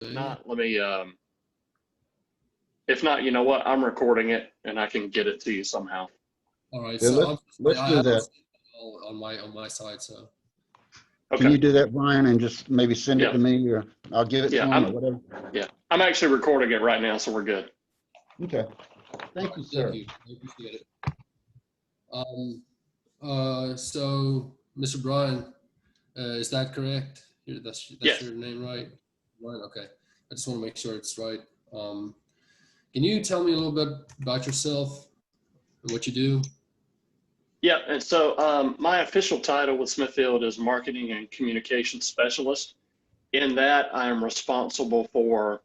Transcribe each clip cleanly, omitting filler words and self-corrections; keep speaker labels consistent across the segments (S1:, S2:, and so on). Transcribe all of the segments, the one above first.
S1: Not, let me, if not, you know what? I'm recording it and I can get it to you somehow.
S2: All right.
S3: Yeah,
S2: So
S3: let's do that.
S2: on my side. So
S1: Okay.
S3: Can you do that, Brian, and just maybe send it to me, or I'll give it to him, or whatever?
S1: Yeah, I'm actually recording it right now, so we're good.
S3: Okay. Thank you, sir.
S2: thank you. I appreciate it. So Mr. Brian, is that correct? That's
S1: Yes.
S2: your name, right? Right. Okay. I just want to make sure it's right. Can you tell me a little bit about yourself and what you do?
S1: Yeah, and so my official title with Smithfield is Marketing and Communications Specialist. In that, I am responsible for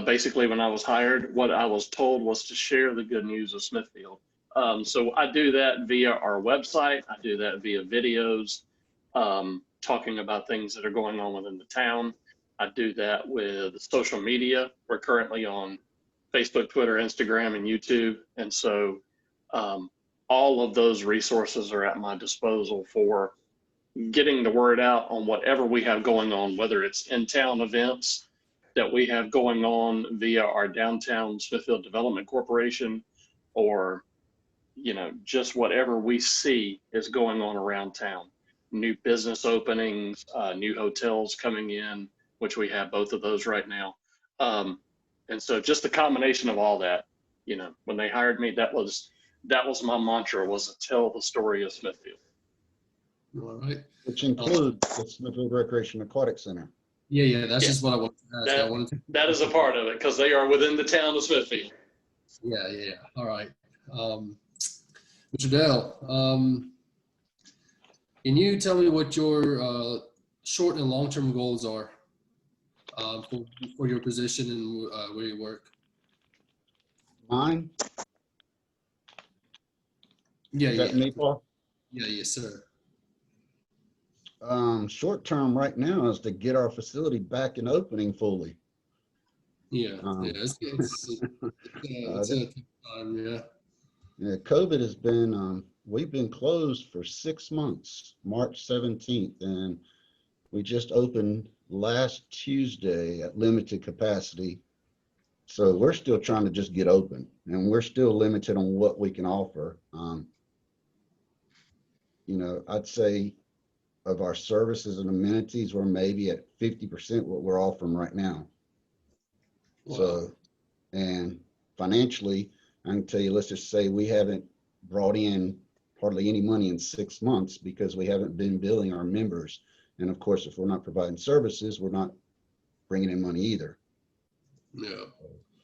S1: basically when I was hired, what I was told was to share the good news of Smithfield. So I do that via our website. I do that via videos, talking about things that are going on within the town. I do that with social media. We're currently on Facebook, Twitter, Instagram, and YouTube. And so all of those resources are at my disposal for getting the word out on whatever we have going on, whether it's in-town events that we have going on via our downtown Smithfield Development Corporation, or, you know, just whatever we see is going on around town. New business openings, new hotels coming in, which we have both of those right now. And so just the combination of all that, you know, when they hired me, that was my mantra, was to tell the story of Smithfield.
S2: All right.
S3: Which includes the Smithfield Recreation Aquatic Center.
S2: Yeah. That's just what I wanted to ask.
S1: That is a part of it, because they are within the town of Smithfield.
S2: Yeah. All right. Mr. Dale, can you tell me what your short and long-term goals are for your position and where you work?
S3: Mine?
S2: Yeah.
S3: Is that me, Paul?
S2: Yeah. Yes, sir.
S3: Short term right now is to get our facility back and opening fully.
S2: Yeah. It's a tough time. Yeah.
S3: Yeah, COVID has been, we've been closed for 6 months, March 17th, and we just opened last Tuesday at limited capacity. So we're still trying to just get open, and we're still limited on what we can offer. You know, I'd say of our services and amenities, we're maybe at 50% what we're offering right now. Wow. So, and financially, I can tell you, let's just say we haven't brought in hardly any money in 6 months because we haven't been billing our members. And of course, if we're not providing services, we're not bringing in money either.
S2: Yeah.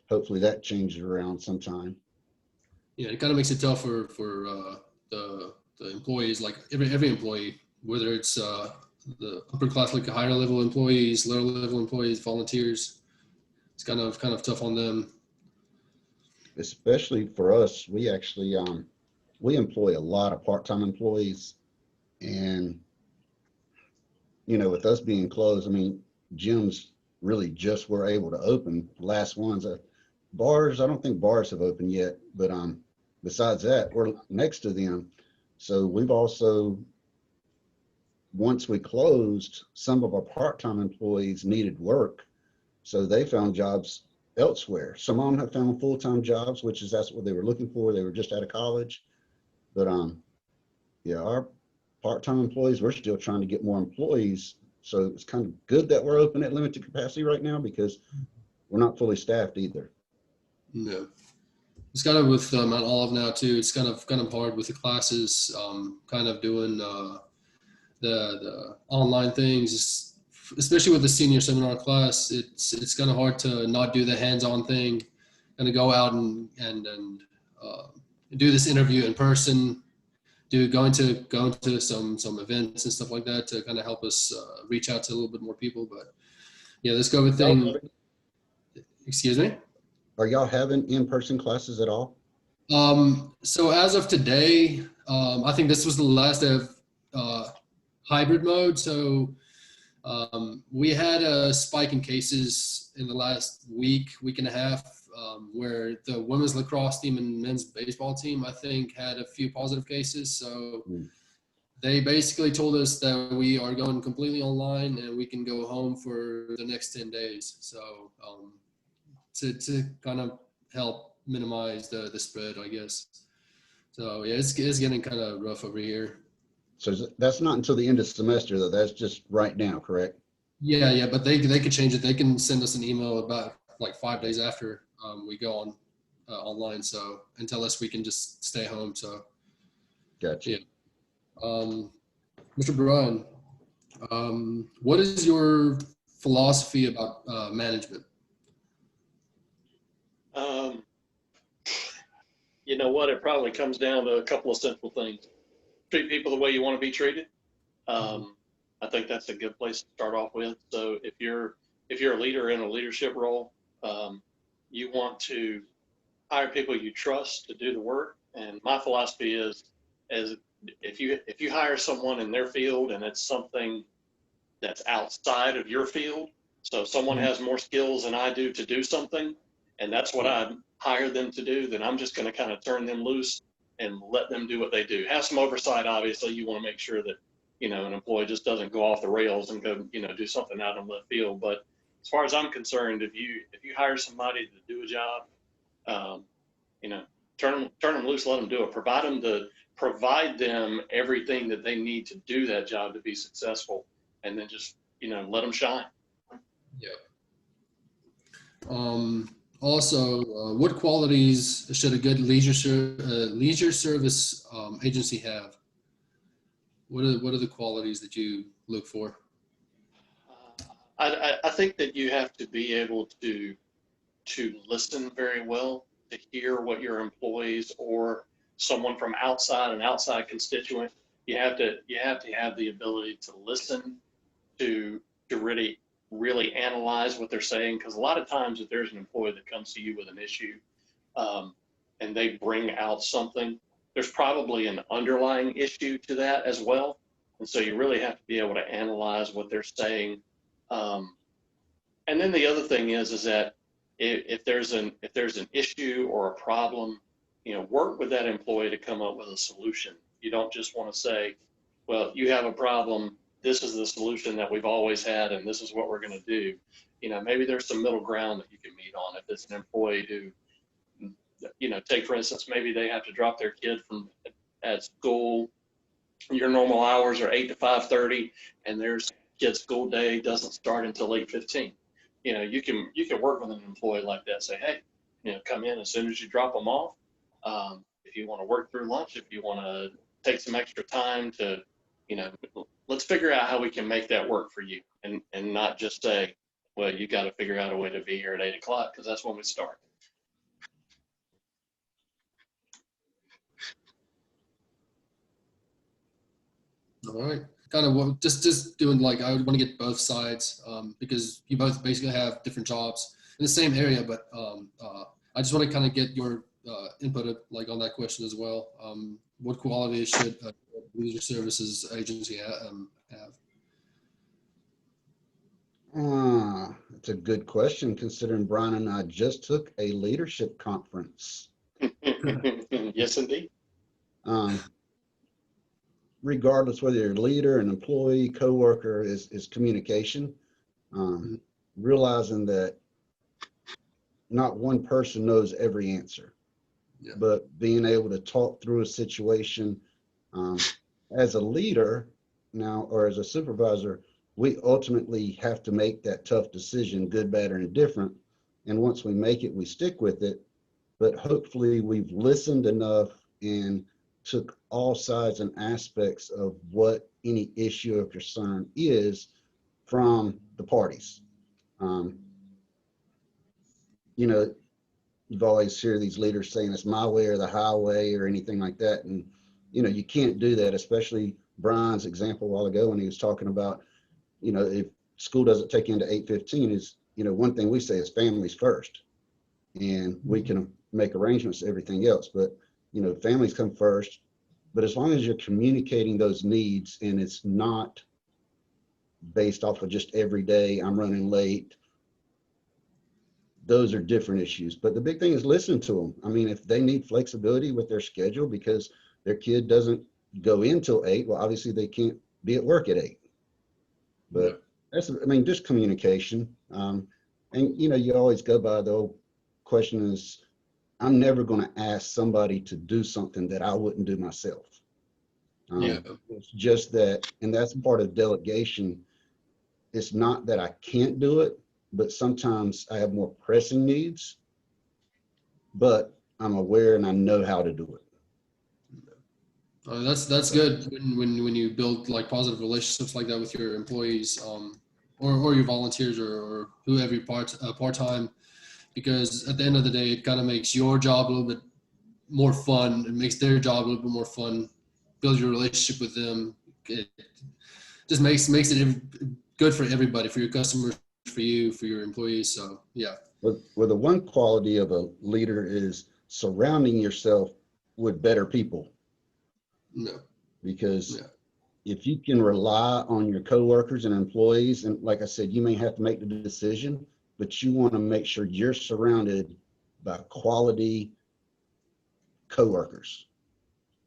S3: Hopefully that changes around sometime.
S2: Yeah, it kind of makes it tough for the employees, like every employee, whether it's the upper class, like higher level employees, lower level employees, volunteers. It's kind of tough on them.
S3: Especially for us, we actually we employ a lot of part-time employees, and you know, with us being closed, I mean, gyms really just were able to open. The last ones, bars, I don't think bars have opened yet, but besides that, we're next to them. So we've also, once we closed, some of our part-time employees needed work, so they found jobs elsewhere. Some of them have found full-time jobs, which is that's what they were looking for. They were just out of college. But yeah, our part-time employees, we're still trying to get more employees. So it's kind of good that we're open at limited capacity right now, because we're not fully staffed either.
S2: Yeah. It's kind of with Mount Olive now too. It's kind of hard with the classes, kind of doing the online things, especially with the senior seminar class. It's kind of hard to not do the hands-on thing, kind of go out and do this interview in person, going to some events and stuff like that to kind of help us reach out to a little bit more people. But yeah, this COVID thing. Excuse me?
S3: Are y'all having in-person classes at all?
S2: So as of today, I think this was the last day of hybrid mode. So we had a spike in cases in the last week and a half, where the women's lacrosse team and men's baseball team, I think, had a few positive cases. So They basically told us that we are going completely online and we can go home for the next 10 days. So to kind of help minimize the spread, I guess. So yeah, it's getting kind of rough over here.
S3: So that's not until the end of the semester, though. That's just right now, correct?
S2: Yeah, but they could change it. They can send us an email about like 5 days after we go on online. So and tell us we can just stay home. So
S3: Gotcha.
S2: yeah. Mr. Brian, what is your philosophy about management?
S1: You know what? It probably comes down to a couple of simple things. Treat people the way you want to be treated. I think that's a good place to start off with. So if you're a leader in a leadership role, you want to hire people you trust to do the work. And my philosophy is if you hire someone in their field and it's something that's outside of your field, so if someone has more skills than I do to do something, and that's what I hired them to do, then I'm just going to kind of turn them loose and let them do what they do. Have some oversight, obviously. You want to make sure that, an employee just doesn't go off the rails and go, do something out in left field. But as far as I'm concerned, if you hire somebody to do a job, turn them loose, let them do it. Provide them everything that they need to do that job to be successful, and then just, let them shine.
S2: Yeah. Also, what qualities should a good leisure service agency have? What are the qualities that you look for?
S1: I think that you have to be able to listen very well, to hear what your employees or someone from outside, an outside constituent, you have to have the ability to listen, to really analyze what they're saying. Because a lot of times if there's an employee that comes to you with an issue, and they bring out something, there's probably an underlying issue to that as well. And so you really have to be able to analyze what they're saying. And then the other thing is that if there's an issue or a problem, work with that employee to come up with a solution. You don't just want to say, well, you have a problem, this is the solution that we've always had, and this is what we're going to do. Maybe there's some middle ground that you can meet on. If it's an employee who, take for instance, maybe they have to drop their kid at school. Your normal hours are 8 to 5:30, and their kid's school day doesn't start until 8:15. You can work with an employee like that. Say, hey, come in as soon as you drop them off. If you want to work through lunch, if you want to take some extra time to, let's figure out how we can make that work for you, and not just say, well, you got to figure out a way to be here at 8 o'clock, because that's when we start.
S2: All right. Kind of just doing like, I would want to get both sides because you both basically have different jobs in the same area, but I just want to kind of get your input like on that question as well. What qualities should a leisure services agency have?
S3: That's a good question, considering Brian and I just took a leadership conference.
S1: Yes, indeed.
S3: Regardless whether you're a leader, an employee, coworker, is communication. Realizing that not one person knows every answer, but being able to talk through a situation. As a leader now, or as a supervisor, we ultimately have to make that tough decision, good, bad, or indifferent. And once we make it, we stick with it. But hopefully we've listened enough and took all sides and aspects of what any issue or concern is from the parties. You've always hear these leaders saying it's my way or the highway or anything like that. And, you can't do that, especially Brian's example a while ago when he was talking about, if school doesn't take you into 8:15 is, one thing we say is families first, and we can make arrangements, everything else. But, families come first. But as long as you're communicating those needs and it's not based off of just every day, I'm running late, those are different issues. But the big thing is listen to them. I mean, if they need flexibility with their schedule because their kid doesn't go in till 8, well, obviously they can't be at work at 8. But that's, I mean, just communication. And you always go by the old question is, I'm never going to ask somebody to do something that I wouldn't do myself. It's just that, and that's part of delegation. It's not that I can't do it, but sometimes I have more pressing needs, but I'm aware and I know how to do it.
S2: That's good when you build like positive relationships like that with your employees, or your volunteers or whoever you part-time, because at the end of the day, it kind of makes your job a little bit more fun. It makes their job a little bit more fun. Build your relationship with them. It just makes it good for everybody, for your customers, for you, for your employees. So yeah.
S3: Well, the one quality of a leader is surrounding yourself with better people.
S2: No.
S3: Because if you can rely on your coworkers and employees, and like I said, you may have to make the decision, but you want to make sure you're surrounded by quality coworkers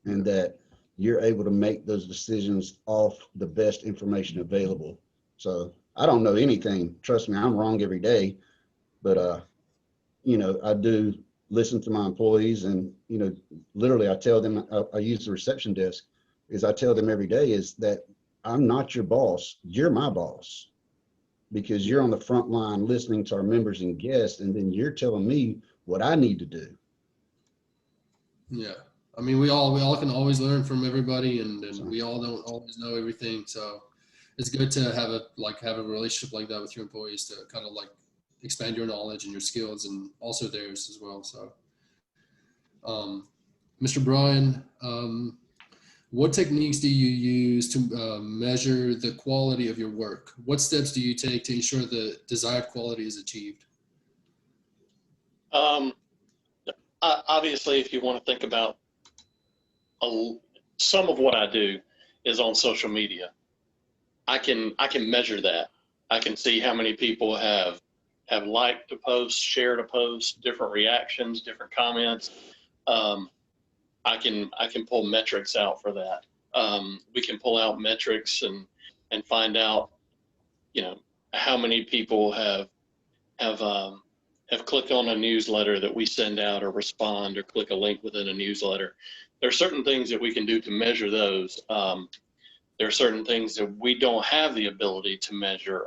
S3: and that you're able to make those decisions off the best information available. So I don't know anything. Trust me, I'm wrong every day, but I do listen to my employees, and literally I tell them, I use the reception desk, is I tell them every day is that I'm not your boss, you're my boss, because you're on the front line listening to our members and guests, and then you're telling me what I need to do.
S2: Yeah, I mean, we all can always learn from everybody, and we all don't always know everything. So it's good to have a relationship like that with your employees to kind of like expand your knowledge and your skills, and also theirs as well. So, Mr. Brian, what techniques do you use to measure the quality of your work? What steps do you take to ensure the desired quality is achieved?
S1: Obviously, if you want to think about some of what I do is on social media. I can measure that. I can see how many people have liked a post, shared a post, different reactions, different comments. I can pull metrics out for that. We can pull out metrics and find out, how many people have clicked on a newsletter that we send out, or respond, or click a link within a newsletter. There are certain things that we can do to measure those. There are certain things that we don't have the ability to measure.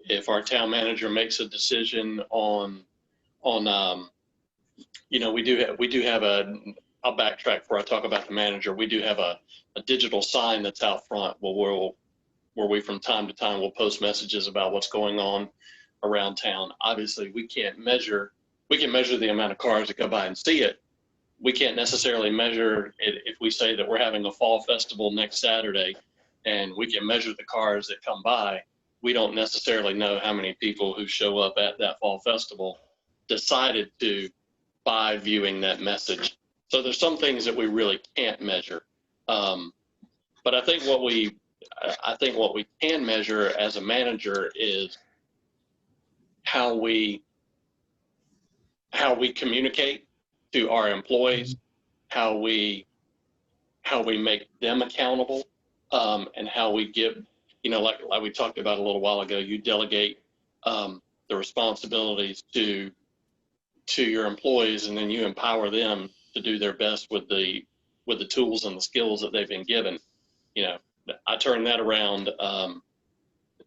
S1: If our town manager makes a decision on we do have I'll backtrack before I talk about the manager. We do have a digital sign that's out front where we from time to time will post messages about what's going on around town. Obviously, we can measure the amount of cars that go by and see it. We can't necessarily measure it if we say that we're having a fall festival next Saturday, and we can measure the cars that come by. We don't necessarily know how many people who show up at that fall festival decided to by viewing that message. So there's some things that we really can't measure. But I think what we can measure as a manager is how we communicate to our employees, how we make them accountable, and how we give, like we talked about a little while ago, you delegate the responsibilities to your employees, and then you empower them to do their best with the tools and the skills that they've been given. I turn that around.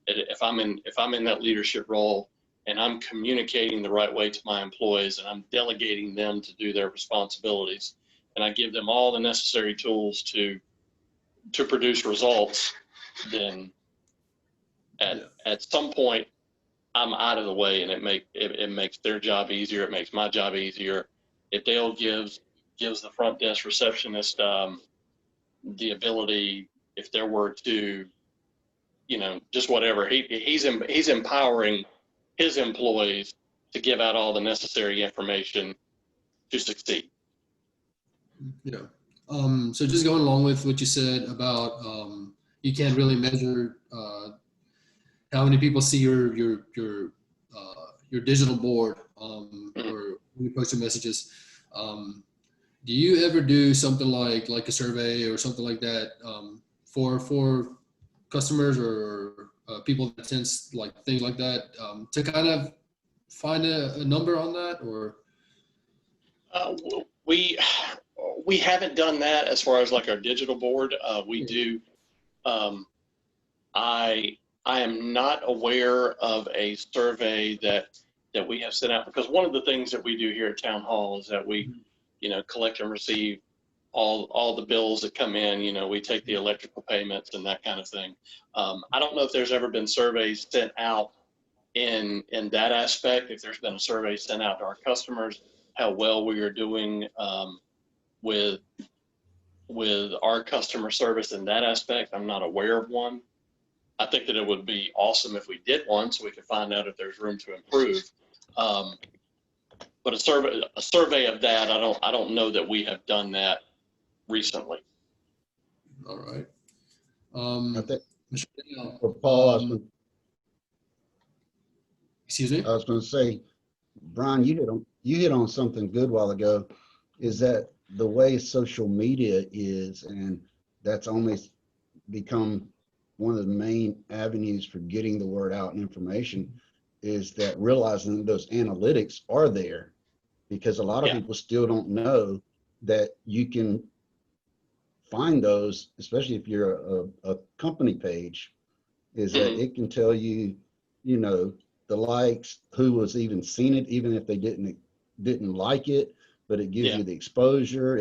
S1: If I'm in that leadership role and I'm communicating the right way to my employees, and I'm delegating them to do their responsibilities, and I give them all the necessary tools to produce results, then at some point I'm out of the way, and it makes their job easier. It makes my job easier. If Dale gives the front desk receptionist the ability, if there were to, just whatever, he's empowering his employees to give out all the necessary information to succeed.
S2: Yeah. So just going along with what you said about you can't really measure how many people see your digital board or when you post your messages. do you ever do something like a survey or something like that for customers or people that attend like things like that to kind of find a number on that or?
S1: We haven't done that as far as like our digital board. We do. I am not aware of a survey that we have sent out, because one of the things that we do here at Town Hall is that we, collect and receive all the bills that come in. We take the electrical payments and that kind of thing. I don't know if there's ever been surveys sent out in that aspect. If there's been a survey sent out to our customers, how well we are doing with our customer service in that aspect, I'm not aware of one. I think that it would be awesome if we did one, so we could find out if there's room to improve. But a survey of that, I don't know that we have done that recently.
S2: All right.
S3: I think
S2: Michelle,
S3: for Paul,
S2: excuse me.
S3: I was going to say, Brian, you hit on something good a while ago, is that the way social media is, and that's almost become one of the main avenues for getting the word out and information, is that realizing those analytics are there, because a lot of people still don't know that you can find those, especially if you're a company page, is that it can tell you, the likes, who was even seen it, even if they didn't like it, but it gives you the exposure.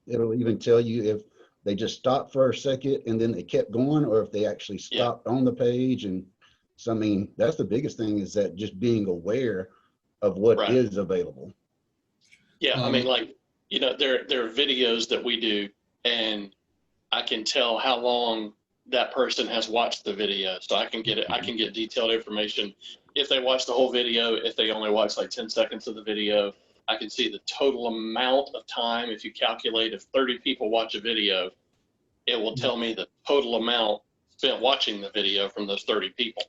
S3: It'll even tell you if they just stopped for a second and then they kept going, or if they actually stopped on the page. And so, I mean, that's the biggest thing, is that just being aware of what is available.
S1: Yeah, I mean, like, there are videos that we do, and I can tell how long that person has watched the video. So I can get it. I can get detailed information. If they watch the whole video, if they only watch like 10 seconds of the video, I can see the total amount of time. If you calculate, if 30 people watch a video, it will tell me the total amount spent watching the video from those 30 people.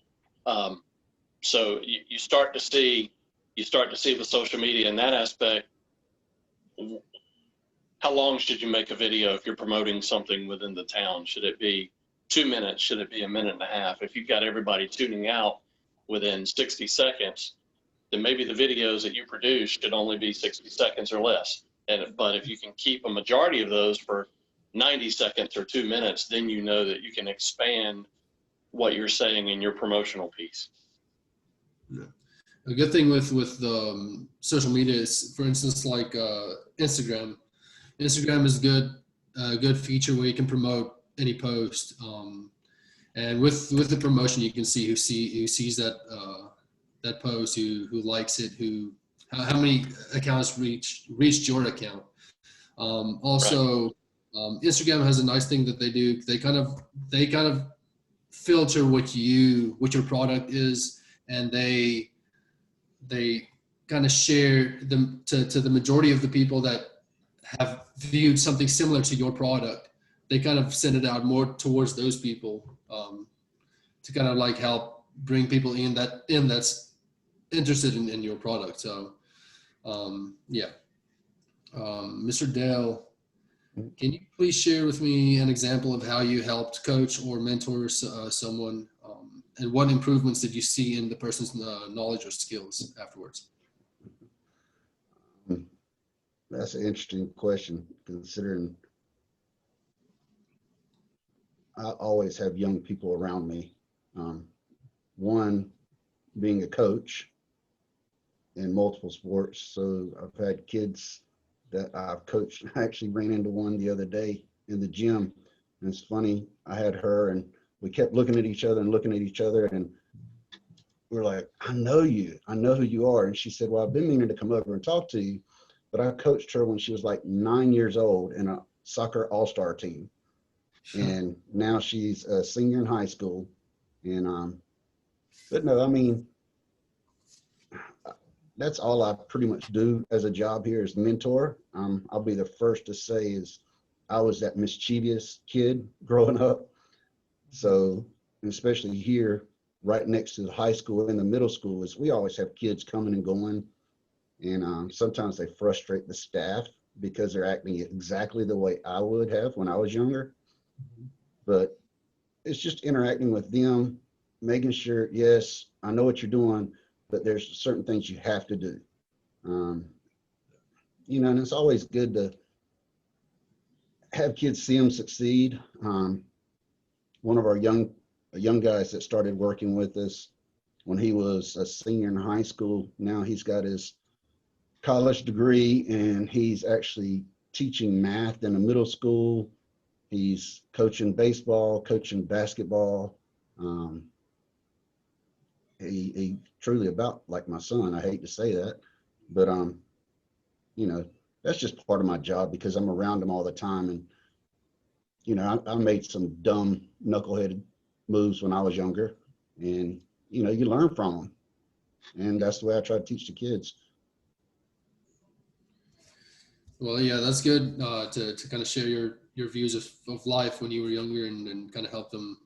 S1: So you start to see with social media in that aspect, how long should you make a video if you're promoting something within the town? Should it be 2 minutes? Should it be a minute and a half? If you've got everybody tuning out within 60 seconds, then maybe the videos that you produce should only be 60 seconds or less. But if you can keep a majority of those for 90 seconds or 2 minutes, then you know that you can expand what you're saying in your promotional piece.
S2: Yeah. A good thing with social media is, for instance, like Instagram. Instagram is a good feature where you can promote any post, and with the promotion, you can see who sees that that post, who likes it, how many accounts reached your account. Also, Instagram has a nice thing that they do. They kind of filter what your product is, and they kind of share them to the majority of the people that have viewed something similar to your product. They kind of send it out more towards those people to kind of like help bring people in that's interested in your product. So Mr. Dale, can you please share with me an example of how you helped coach or mentor someone, and what improvements did you see in the person's knowledge or skills afterwards?
S3: That's an interesting question, considering I always have young people around me. One, being a coach in multiple sports, so I've had kids that I've coached. I actually ran into one the other day in the gym, and it's funny, I had her and we kept looking at each other, and we're like, I know who you are. And she said, well, I've been meaning to come over and talk to you, but I coached her when she was like 9 years old in a soccer all-star team. And now she's a senior in high school. And, but no, I mean, that's all I pretty much do as a job here, is mentor. I'll be the first to say is I was that mischievous kid growing up. So, especially here, right next to the high school and the middle school, is we always have kids coming and going. And sometimes they frustrate the staff because they're acting exactly the way I would have when I was younger. But it's just interacting with them, making sure, yes, I know what you're doing, but there's certain things you have to do. You know, and it's always good to have kids see them succeed. One of our young guys that started working with us when he was a senior in high school, now he's got his college degree and he's actually teaching math in a middle school. He's coaching baseball, coaching basketball. He truly about like my son. I hate to say that, but you know, that's just part of my job because I'm around him all the time. And you know, I made some dumb knuckleheaded moves when I was younger, and you know, you learn from them, and that's the way I try to teach the kids.
S2: Well, yeah, that's good to kind of share your views of life when you were younger and kind of help them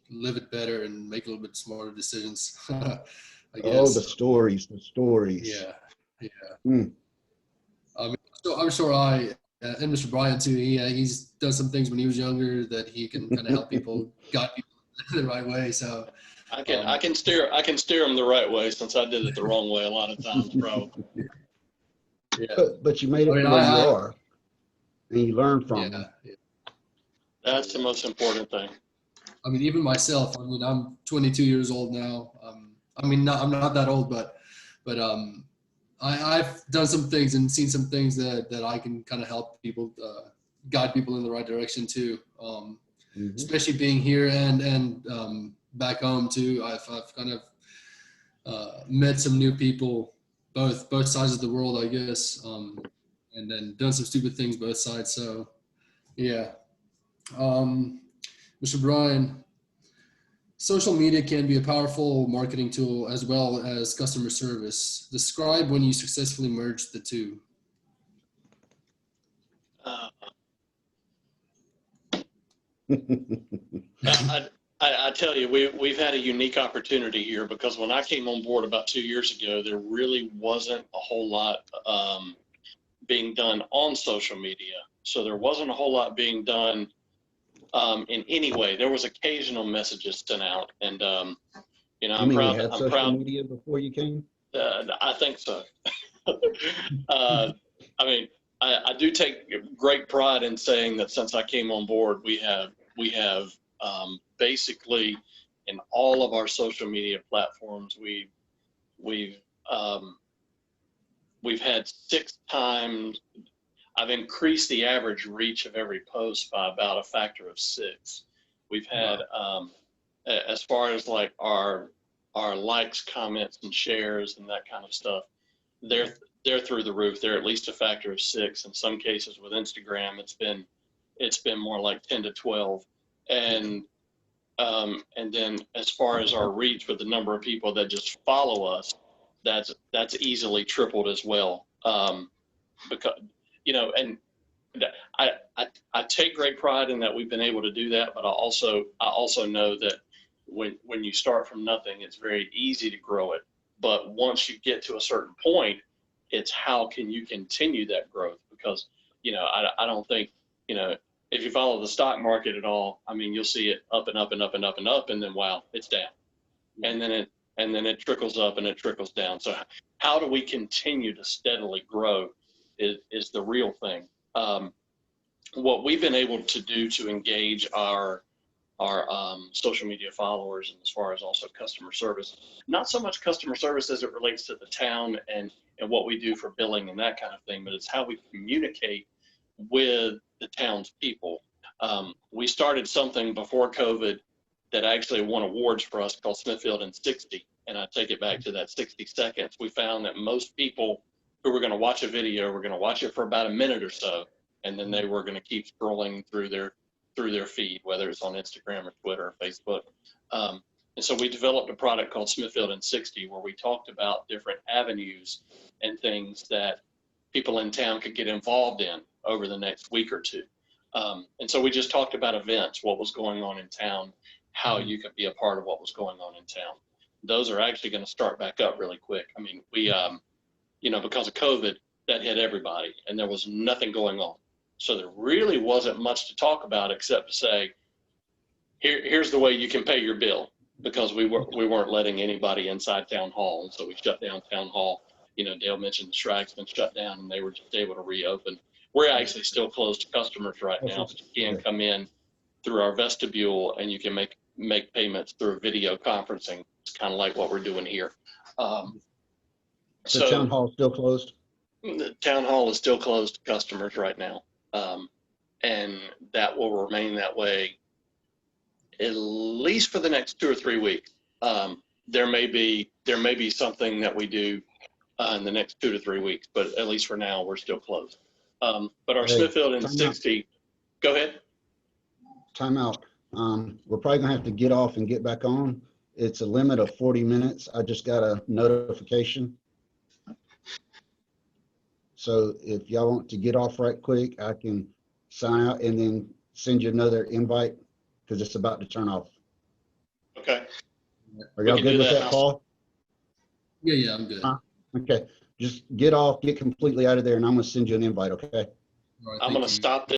S2: live it better and make a little bit smarter decisions. I
S3: Oh, the
S2: guess.
S3: stories, the stories.
S2: Yeah, yeah.
S3: Mm.
S2: I mean, so I'm sure and Mr. Bryan too. He's done some things when he was younger that he can kind of help people, guide people the right way. So
S1: I can steer them the right way since I did it the wrong way a lot of times, probably.
S2: yeah.
S3: But you made
S2: I
S3: it
S2: mean,
S3: to where you are, and you learn from them.
S2: yeah.
S1: That's the most important thing.
S2: I mean, even myself. I mean, I'm 22 years old now. I mean, I'm not that old, but I've done some things and seen some things that I can kind of help people, guide people in the right direction too. Especially being here and back home too. I've kind of met some new people, both sides of the world, I guess, and then done some stupid things both sides. So, yeah. Mr. Bryan, social media can be a powerful marketing tool as well as customer service. Describe when you successfully merged the two.
S1: I tell you, we've had a unique opportunity here because when I came on board about 2 years ago, there really wasn't a whole lot being done on social media. So there wasn't a whole lot being done in any way. There was occasional messages sent out, and you know,
S3: You mean we
S1: I'm
S3: had social
S1: proud.
S3: media before you came?
S1: I think so. I mean, I do take great pride in saying that since I came on board, we have basically in all of our social media platforms, we've had 6 times. I've increased the average reach of every post by about a factor of 6. We've had as far as like our likes, comments, and shares and that kind of stuff, they're through the roof. They're at least a factor of 6. In some cases with Instagram, it's been more like 10 to 12. And then as far as our reach with the number of people that just follow us, that's easily tripled as well. Because you know, and I take great pride in that we've been able to do that, but I also know that when you start from nothing, it's very easy to grow it. But once you get to a certain point, it's how can you continue that growth? Because you know, I don't think, you know, if you follow the stock market at all, I mean, you'll see it up and up and up and up and up, and then wow, it's down, and then it trickles up and it trickles down. So how do we continue to steadily grow is the real thing. What we've been able to do to engage our social media followers, and as far as also customer service, not so much customer service as it relates to the town and what we do for billing and that kind of thing, but it's how we communicate with the town's people. We started something before COVID that actually won awards for us called Smithfield in 60. And I take it back to that 60 seconds. We found that most people who were going to watch a video were going to watch it for about a minute or so, and then they were going to keep scrolling through their feed, whether it's on Instagram or Twitter or Facebook. And so we developed a product called Smithfield in 60, where we talked about different avenues and things that people in town could get involved in over the next week or two. And so we just talked about events, what was going on in town, how you could be a part of what was going on in town. Those are actually going to start back up really quick. I mean, we, you know, because of COVID, that hit everybody, and there was nothing going on. So there really wasn't much to talk about except to say, here's the way you can pay your bill, because we weren't letting anybody inside town hall, and so we shut down town hall. You know, Dale mentioned the Shrag's been shut down, and they were just able to reopen. We're actually still closed to customers right now, but you can come in through our vestibule, and you can make payments through video conferencing. It's kind of like what we're doing here.
S3: So town hall still closed?
S1: The town hall is still closed to customers right now, and that will remain that way at least for the next 2 or 3 weeks. There may be something that we do in the next 2 to 3 weeks, but at least for now, we're still closed. But our Smithfield and 60, go ahead.
S3: Time out. We're probably gonna have to get off and get back on. It's a limit of 40 minutes. I just got a notification. So if y'all want to get off right quick, I can sign out and then send you another invite, because it's about to turn off.
S1: Okay.
S3: Are y'all good with that, Paul?
S2: Yeah, I'm good.
S3: Okay, just get off, get completely out of there, and I'm gonna send you an invite, okay?
S2: All right,
S1: I'm
S2: thank
S1: going to
S2: you.
S1: stop this.